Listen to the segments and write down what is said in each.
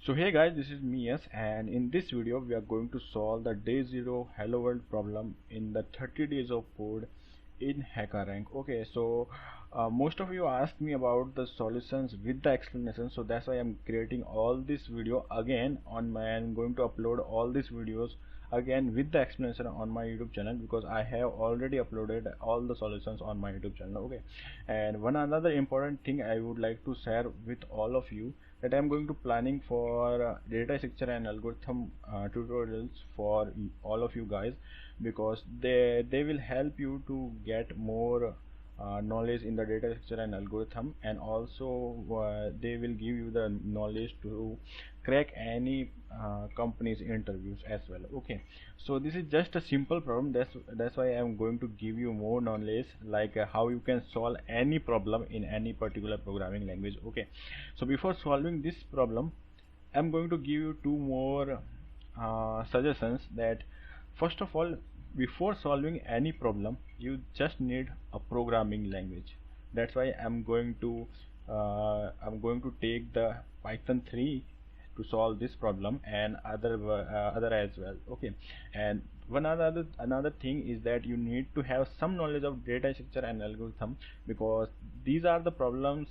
So hey guys, this is me Yes, and in this video we are going to solve the day 0 hello world problem in the 30 days of code in HackerRank. Okay, so most of you asked me about the solutions with the explanation, so that's why I'm creating all this video again on my. I'm going to upload all these videos again with the explanation on my YouTube channel because I have already uploaded all the solutions on my YouTube channel. Okay, and one another important thing I would like to share with all of you that I'm going to planning for data structure and algorithm tutorials for all of you guys because they will help you to get more knowledge in the data structure and algorithm, and also they will give you the knowledge to crack any company's interviews as well. Okay, so this is just a simple problem. That's why I'm going to give you more knowledge like how you can solve any problem in any particular programming language. Okay, so before solving this problem I'm going to give you two more suggestions. That first of all, before solving any problem you just need a programming language. That's why I'm going to take the Python 3 to solve this problem and other as well. Okay, and one another thing is that you need to have some knowledge of data structure and algorithm because these are the problems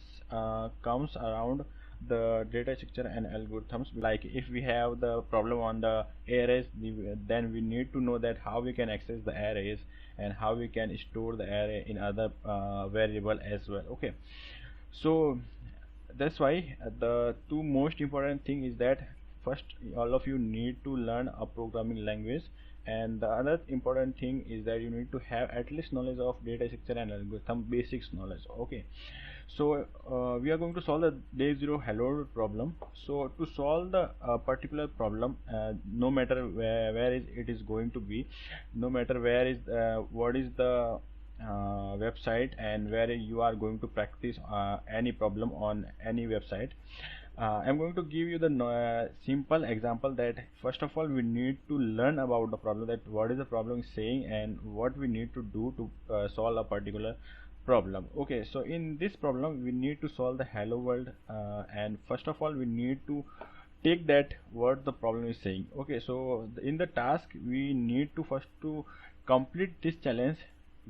comes around the data structure and algorithms. Like if we have the problem on the arrays, then we need to know that how we can access the arrays and how we can store the array in other variable as well. Okay, so that's why the two most important thing is that first all of you need to learn a programming language, and the other important thing is that you need to have at least knowledge of data structure and algorithm basics knowledge. Okay, so we are going to solve the day 0 hello world problem. So to solve the particular problem, no matter where it is going to be, no matter where is what is the website and where you are going to practice any problem on any website, I'm going to give you the simple example that first of all we need to learn about the problem, that what is the problem saying and what we need to do to solve a particular problem. Okay, so in this problem we need to solve the hello world, and first of all we need to take that what the problem is saying. Okay, so in the task we need to first to complete this challenge.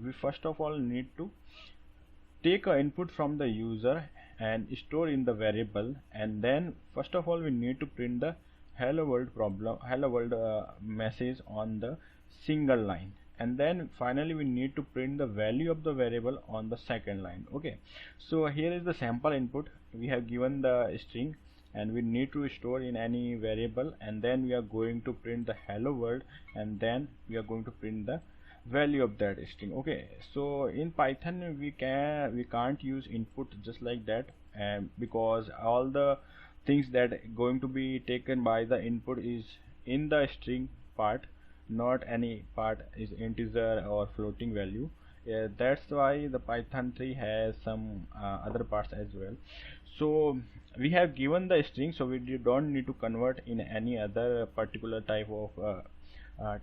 We first of all need to take a input from the user and store in the variable, and then first of all we need to print the hello world message on the single line, and then finally we need to print the value of the variable on the second line. Okay, so here is the sample input. We have given the string and we need to store in any variable, and then we are going to print the hello world, and then we are going to print the value of that string. Okay, so in Python we can't use input just like that, because all the things that going to be taken by the input is in the string part, not any part is integer or floating value. That's why the Python 3 has some other parts as well. So we have given the string, so we don't need to convert in any other particular uh,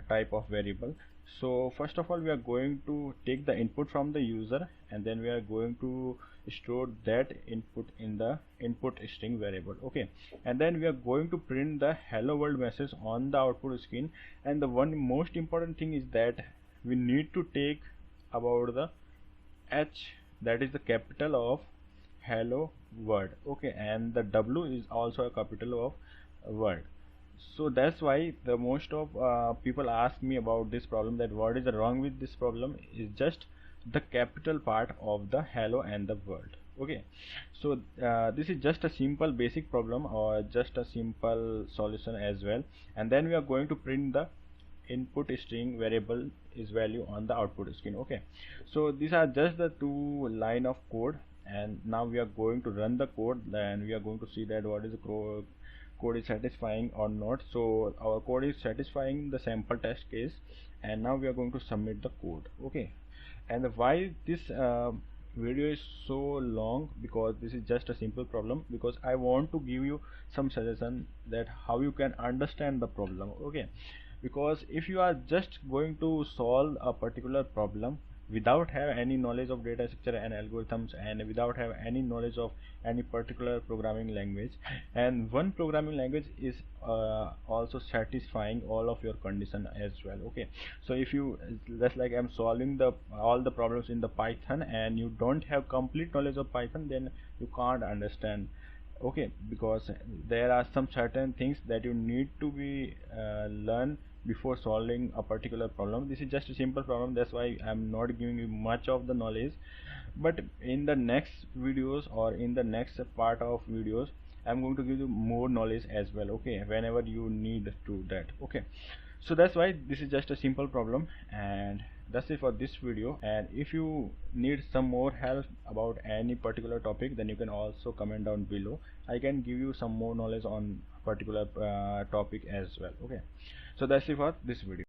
type of variable. So first of all we are going to take the input from the user, and then we are going to store that input in the input string variable. Okay, and then we are going to print the hello world message on the output screen. And the one most important thing is that we need to take about the H, that is the capital of hello world. Okay, and the W is also a capital of word. So that's why the most of people ask me about this problem, that what is wrong with this problem is just the capital part of the hello and the world. Okay, so this is just a simple basic problem or just a simple solution as well. And then we are going to print the input string variable is value on the output screen. Okay, so these are just the two line of code, and now we are going to run the code, and we are going to see that what is the code is satisfying or not. So our code is satisfying the sample test case, and now we are going to submit the code. Okay, and why this video is so long, because this is just a simple problem, because I want to give you some suggestion that how you can understand the problem. Okay, because if you are just going to solve a particular problem, without have any knowledge of data structure and algorithms, and without have any knowledge of any particular programming language. And one programming language is also satisfying all of your condition as well. Okay, so if you, just like I'm solving the all the problems in the Python, and you don't have complete knowledge of Python, then you can't understand. Okay, because there are some certain things that you need to be learn before solving a particular problem. This is just a simple problem, that's why I'm not giving you much of the knowledge. But in the next videos, or in the next part of videos, I'm going to give you more knowledge as well. Okay, whenever you need to that. Okay, so that's why this is just a simple problem, and that's it for this video. And if you need some more help about any particular topic, then you can also comment down below. I can give you some more knowledge on particular topic as well. Okay, so that's it for this video.